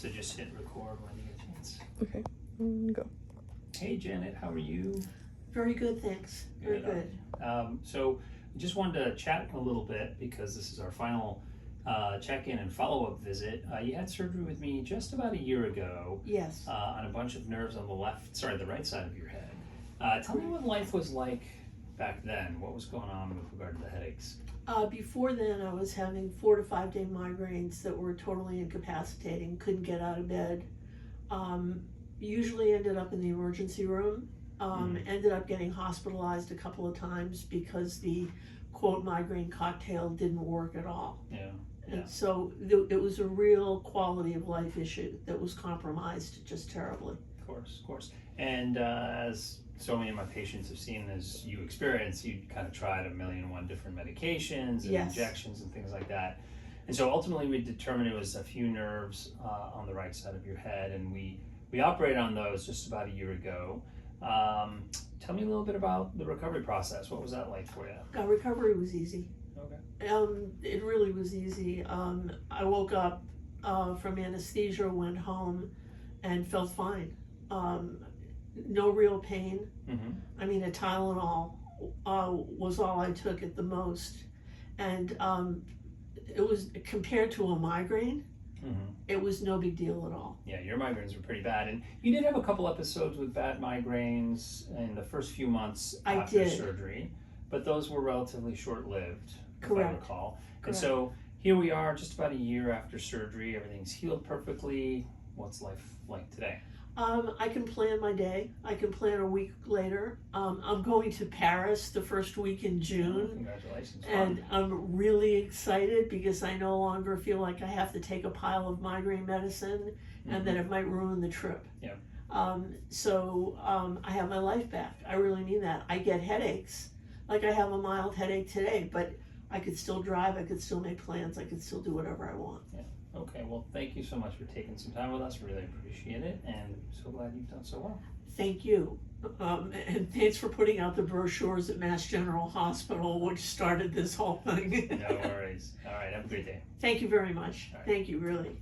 So just hit record when you get a chance. Okay, go. Hey Janet, how are you? Very good, thanks. Very good. So I just wanted to chat a little bit because this is our final check-in and follow-up visit. You had surgery with me just about a year ago. Yes. On a bunch of nerves on the the right side of your head. Tell me what life was like back then. What was going on with regard to the headaches? Before then, I was having 4 to 5 day migraines that were totally incapacitating, couldn't get out of bed. Usually ended up in the emergency room. Ended up getting hospitalized a couple of times because the quote migraine cocktail didn't work at all. Yeah. And so it was a real quality of life issue that was compromised just terribly. Of course. And as so many of my patients have seen, as you experience, you kind of tried 1,000,001 different medications and Yes. injections and things like that. And so ultimately we determined it was a few nerves on the right side of your head, and we operated on those just about a year ago. Tell me a little bit about the recovery process. What was that like for you? Recovery was easy. Okay. It really was easy. I woke up from anesthesia, went home, and felt fine. No real pain. Mm-hmm. I mean, a Tylenol was all I took at the most. And it was, compared to a migraine, Mm-hmm. it was no big deal at all. Yeah, your migraines were pretty bad, and you did have a couple episodes with bad migraines in the first few months after surgery, but those were relatively short-lived, if I recall. And so here we are, just about a year after surgery. Everything's healed perfectly. What's life like today? I can plan my day. I can plan a week later. I'm going to Paris the first week in June. Oh, congratulations. And I'm really excited because I no longer feel like I have to take a pile of migraine medicine and that it might ruin the trip. Yeah. I have my life back. I really mean that. I get headaches. Like I have a mild headache today, but I could still drive, I could still make plans, I could still do whatever I want. Yeah. Okay, well, thank you so much for taking some time with us. Really appreciate it, and so glad you've done so well. Thank you. And thanks for putting out the brochures at Mass General Hospital, which started this whole thing. No worries. All right, have a great day. Thank you very much. All right. Thank you, really.